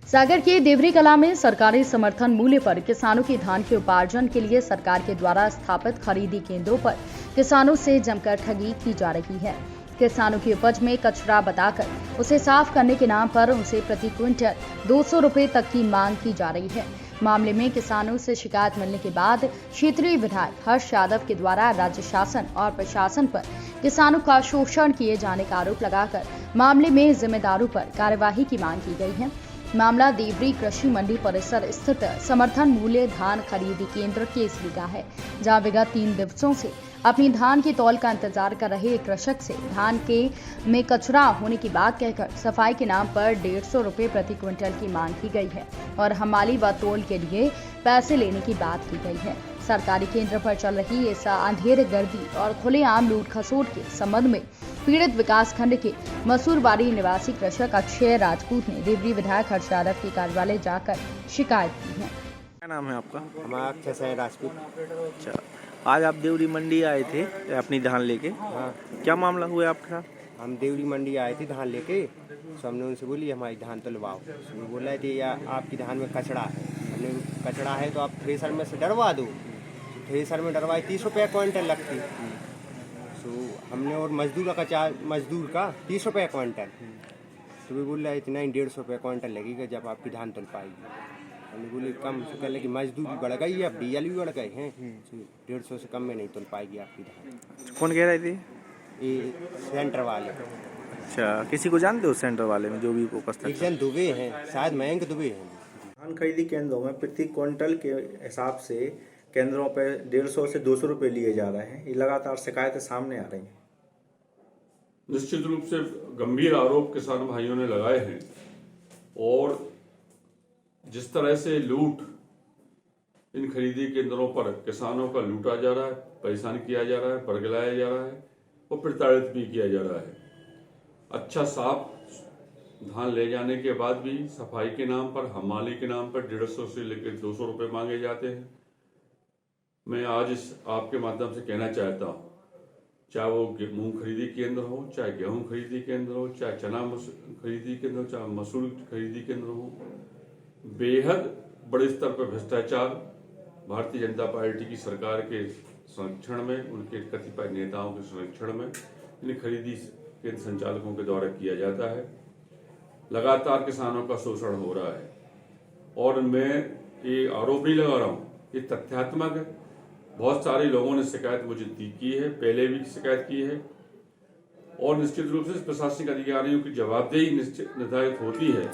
सागर के देवरी कला में सरकारी समर्थन मूल्य पर किसानों की धान के उपार्जन के लिए सरकार के द्वारा स्थापित खरीदी केंद्रों पर किसानों से जमकर ठगी की जा रही है। किसानों की उपज में कचरा बताकर उसे साफ करने के नाम पर उनसे प्रति क्विंटल 200 रुपए तक की मांग की जा रही है। मामले में किसानों से शिकायत मिलने के बाद क्षेत्रीय विधायक हर्ष यादव के द्वारा राज्य शासन और प्रशासन पर किसानों का शोषण किए जाने का आरोप लगाकर मामले में जिम्मेदारों पर कार्यवाही की मांग की गई है। मामला देवरी कृषि मंडी परिसर स्थित समर्थन मूल्य धान खरीदी केंद्र केसरी का है, जहां विगत 3 दिवसों से अपनी धान की तौल का इंतजार कर रहे एक कृषक से धान के में कचरा होने की बात कहकर सफाई के नाम पर 150 रुपए प्रति क्विंटल की मांग की गई है और हमाली व तोल के लिए पैसे लेने की बात की गई है। सरकारी केंद्र पर चल रही इस अंधेर गर्दी और खुलेआम लूट खसोट के संबंध में पीड़ित विकास खंड के मसूरबाड़ी निवासी कृषक अक्षय राजपूत ने देवरी विधायक हर्ष यादव के कार्यालय जाकर शिकायत की है। क्या नाम है आपका? हमारा अक्षय राजपूत। अच्छा, आज आप देवरी मंडी आए थे अपनी धान लेके। हाँ, क्या मामला हुआ आपके साथ? हम देवरी मंडी आए थे धान लेके, तो हमने उनसे बोली हमारी धान तुलवाओ। वो बोल रहे थे या आपकी धान में कचड़ा है। हमने कचड़ा है तो आप थ्रेसर में से डरवा दो। थ्रेसर में डरवाए 30 रुपये क्विंटल लगती। तो हमने और मजदूर का 30 रुपये क्विंटल। तो वे बोल रहे इतना ही 150 रुपये क्विंटल लगेगा जब आपकी धान तुल पाएगी। हमने बोले कम से कह कि मजदूर भी बढ़ गई है, अब डीजल भी बढ़ गए हैं, 150 से कम में नहीं तुल पाएगी आपकी धान। कौन कह रहे थे? ये सेंटर वाले। अच्छा, किसी को जानते हो सेंटर वाले में जो भी उपस्थित? एक जन दुबे हैं, शायद मयंक दुबे हैं। धान खरीदी केंद्रों में प्रति क्विंटल के हिसाब से केंद्रों पर 150 से 200 रुपये लिए जा रहे हैं। ये लगातार शिकायतें सामने आ रही हैं। निश्चित रूप से गंभीर आरोप किसान भाइयों ने लगाए हैं और जिस तरह से लूट इन खरीदी केंद्रों पर किसानों का लूटा जा रहा है, परेशान किया जा रहा है, बरगलाया जा रहा है और प्रताड़ित भी किया जा रहा है। अच्छा साफ धान ले जाने के बाद भी सफाई के नाम पर, हमाली के नाम पर 150 से लेकर 200 रुपये मांगे जाते हैं। मैं आज इस आपके माध्यम से कहना चाहता हूँ, चाहे वो मूंग खरीदी केंद्र हो, चाहे गेहूं खरीदी केंद्र हो, चाहे चना खरीदी केंद्र हो, चाहे मसूर खरीदी केंद्र हो, बेहद बड़े स्तर पर भ्रष्टाचार भारतीय जनता पार्टी की सरकार के संरक्षण में, उनके कतिपय नेताओं के संरक्षण में इन खरीदी केंद्र संचालकों के द्वारा किया जाता है। लगातार किसानों का शोषण हो रहा है और मैं ये आरोप नहीं लगा रहा हूँ, ये तथ्यात्मक है। बहुत सारे लोगों ने शिकायत मुझे की है, पहले भी शिकायत की है और निश्चित रूप से प्रशासनिक अधिकारियों की जवाबदेही निर्धारित होती है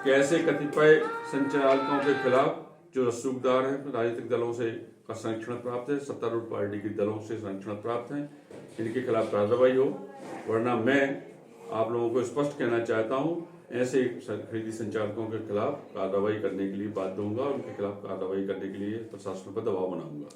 कि ऐसे कतिपय संचालकों के खिलाफ जो रसूखदार हैं, राजनीतिक दलों से का संरक्षण प्राप्त है, सत्तारूढ़ पार्टी के दलों से संरक्षण प्राप्त है, इनके खिलाफ कार्रवाई हो। वरना मैं आप लोगों को स्पष्ट कहना चाहता हूं, ऐसे खरीदी संचालकों के खिलाफ कार्रवाई करने के लिए बाध्य होऊंगा और उनके खिलाफ कार्रवाई करने के लिए प्रशासन पर दबाव बनाऊंगा।